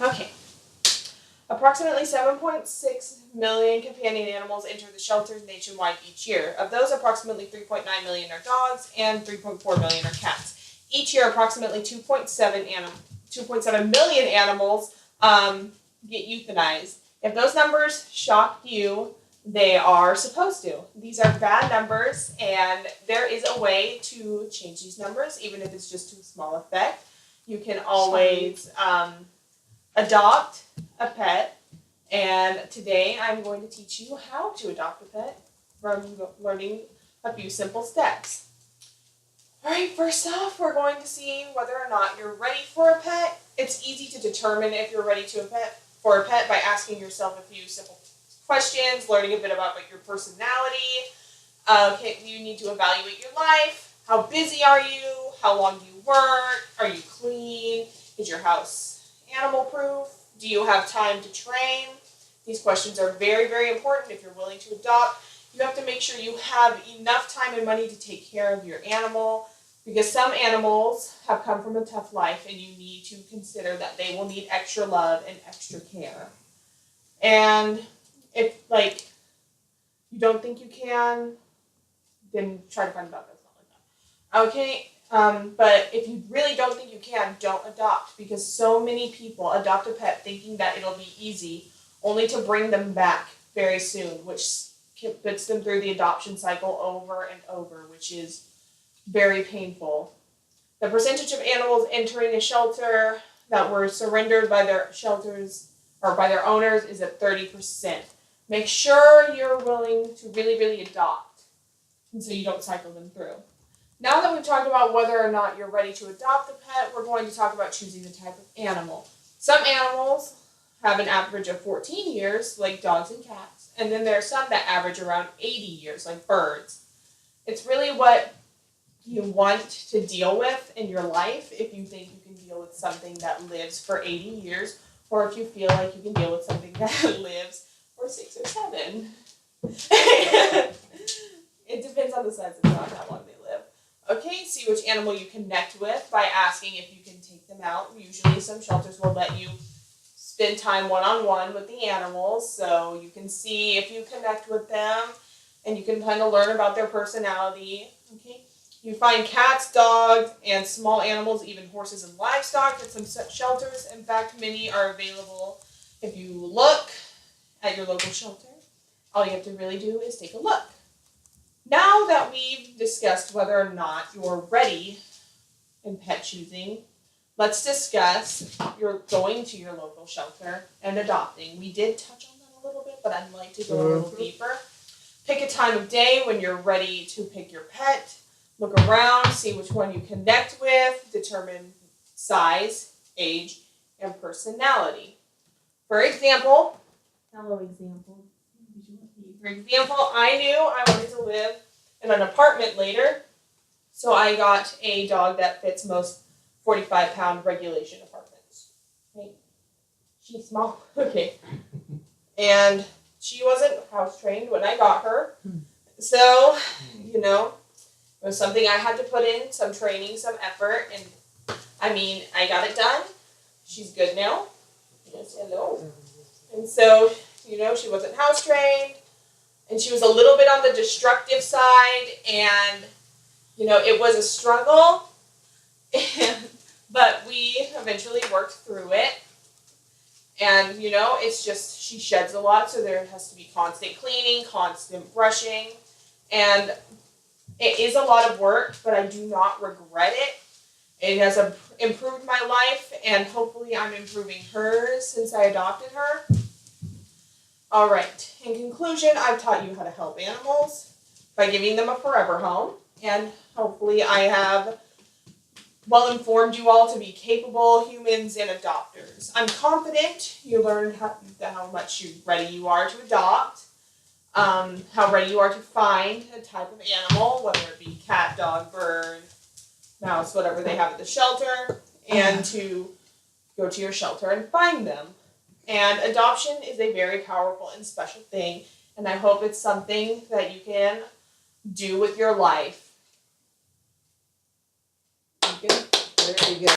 Okay. Approximately 7.6 million companion animals enter the shelters nationwide each year. Of those, approximately 3.9 million are dogs and 3.4 million are cats. Each year, approximately 2.7 million animals get euthanized. If those numbers shock you, they are supposed to. These are bad numbers, and there is a way to change these numbers, even if it's just to a small effect. You can always adopt a pet, and today I'm going to teach you how to adopt a pet from learning a few simple steps. Alright, first off, we're going to see whether or not you're ready for a pet. It's easy to determine if you're ready for a pet by asking yourself a few simple questions, learning a bit about your personality. You need to evaluate your life. How busy are you? How long do you work? Are you clean? Is your house animal proof? Do you have time to train? These questions are very, very important. If you're willing to adopt, you have to make sure you have enough time and money to take care of your animal, because some animals have come from a tough life and you need to consider that they will need extra love and extra care. And if you don't think you can, then try to find a dog that's not like that. Okay, but if you really don't think you can, don't adopt, because so many people adopt a pet thinking that it'll be easy, only to bring them back very soon, which puts them through the adoption cycle over and over, which is very painful. The percentage of animals entering a shelter that were surrendered by their shelters or by their owners is at 30%. Make sure you're willing to really, really adopt, and so you don't cycle them through. Now that we've talked about whether or not you're ready to adopt a pet, we're going to talk about choosing the type of animal. Some animals have an average of 14 years, like dogs and cats, and then there are some that average around 80 years, like birds. It's really what you want to deal with in your life, if you think you can deal with something that lives for 80 years, or if you feel like you can deal with something that lives for 6 or 7. It depends on the size of the dog, how long they live. Okay, see which animal you connect with by asking if you can take them out. Usually some shelters will let you spend time one-on-one with the animals, so you can see if you connect with them, and you can kind of learn about their personality. Okay, you find cats, dogs, and small animals, even horses and livestock at some shelters. In fact, many are available. If you look at your local shelter, all you have to really do is take a look. Now that we've discussed whether or not you're ready in pet choosing, let's discuss your going to your local shelter and adopting. We did touch on that a little bit, but I'd like to go a little deeper. Pick a time of day when you're ready to pick your pet. Look around, see which one you connect with, determine size, age, and personality. For example, I knew I wanted to live in an apartment later, so I got a dog that fits most 45-pound regulation apartments. Okay. She's small. Okay. And she wasn't house trained when I got her. So, it was something I had to put in, some training, some effort, and I got it done. She's good now. Yes, hello. And so, she wasn't house trained, and she was a little bit on the destructive side, and, it was a struggle, but we eventually worked through it. And, it's just, she sheds a lot, so there has to be constant cleaning, constant brushing, and it is a lot of work, but I do not regret it. It has improved my life, and hopefully I'm improving hers since I adopted her. All right, in conclusion, I've taught you how to help animals by giving them a forever home, and hopefully I have well-informed you all to be capable humans and adopters. I'm confident you learned how much ready you are to adopt, how ready you are to find a type of animal, whether it be cat, dog, bird, mouse, whatever they have at the shelter, and to go to your shelter and find them. And adoption is a very powerful and special thing, and I hope it's something that you can do with your life. Very good.